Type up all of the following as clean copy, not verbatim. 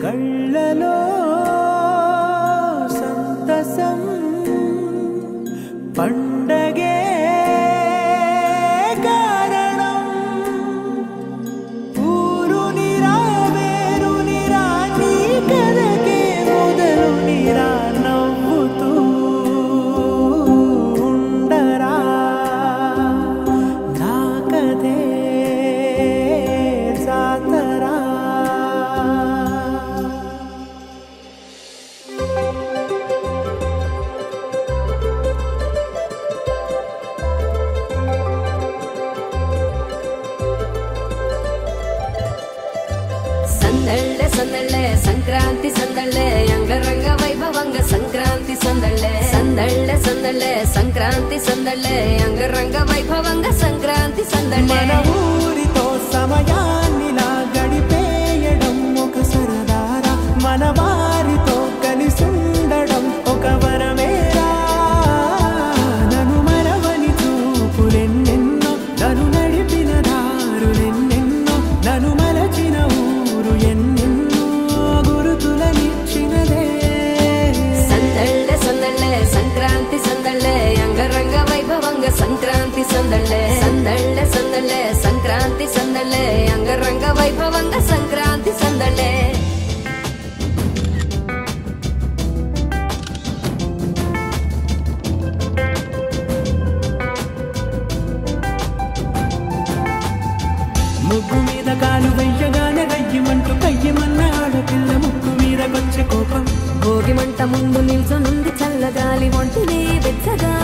కళ్ళలో సంతసం పండగే కారణం ఊరు నిరా వేరు నిరా నీ కథకే మొదలు నిరా నవ్వుతూ ఉండరా నా కథే జాతరా సందళ్ళే సందళ్ళే సంక్రాంతి సందళ్ళే అంగరంగ వైభవంగ సంక్రాంతి సందళ్ళే సందళ్ళే సందళ్ళే సంక్రాంతి సందళ్ళే అంగరంగ వైభవంగ సంక్రాంతి సందళ్ళే మన ఊరితో సమయాన్నిలా గడిపేయడం ఒక సరదారా మన వారితో కలిసుండడం ఒక వరమేరా నన్ను మరవని చూపులెన్నెన్నో నన్ను నడిపిన దారులెన్నెన్నో నన్ను మలచిన ఊరు ఎన్నెన్నో గురుతులనిచ్చినదే సందళ్ళే సందళ్ళే సంక్రాంతి సందళ్ళే అంగరంగ వైభవంగ సంక్రాంతి సందళ్ళే సందళ్ళే సందళ్ళే సంక్రాంతి సందళ్ళే అంగరంగ వైభవంగ సంక్రాంతి సందళ్ళే ముగ్గు మీద కాలు వెయ్యగానే రయ్యమంటూ కయ్యమన్న ఆడపిల్ల ముగ్గు మీద వచ్చే కోపం భోగి మంట ముందు నిల్చొనుంది చల్లగాలి ఒంటిని వెచ్చగా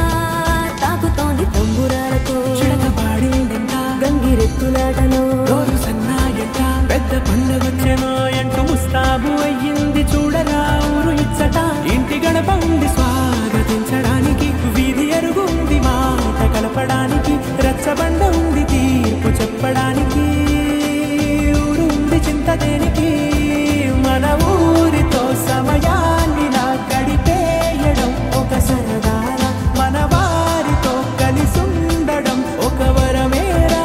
తాకుతోంది తంబురాలతో చిడక పాడిందంట గంగిరెత్తులాటలో రోజు సన్నాయంట పెద్ద పండుగొచ్చెనో అంటూ ముస్తాబు అయ్యింది చూడరా ఊరు ఇచ్చట ఇంటి గడప ఉంది స్వాగతించడానికి వీధి అరుగు ఉంది మాట కలపడానికి రచ్చబండ ఉంది తీర్పు చెప్పడానికి ఊరు ఉంది చింత దేనికి మన ఊరితో సమయాన్నిలా గడిపేయడం ఒక సరదారా మన వారితో కలిసుండడం ఒక వరమేరా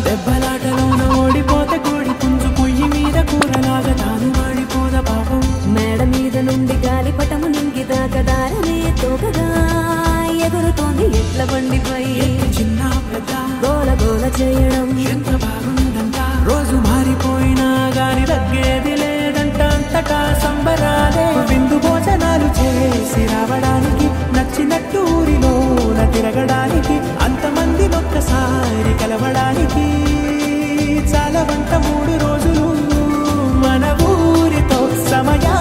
దెబ్బలాటలోన ఓడిపోతే కోడి పుంజు పొయ్యి మీద కూరలాగా తాను వాడిపోద పాపం మేడ మీద నుండి గాలిపటము నింగి దాకదారనే తోకగా ఎగురుతోంది ఎట్ల బండిపై చిన్న పెద్ద గోల గోల చేయడం ఎంత బాగుందంట రోజు మారిపోయినా గాని తగ్గేది లేదంట అంతటా సంబరాలే విందు భోజనాలు చేసి రావడానికి నచ్చినట్టు ఊరిలోన తిరగడానికి అంతమంది ఒక్కసారి కలవడానికి చాలా వంట 3 రోజులు మన ఊరితో సమయం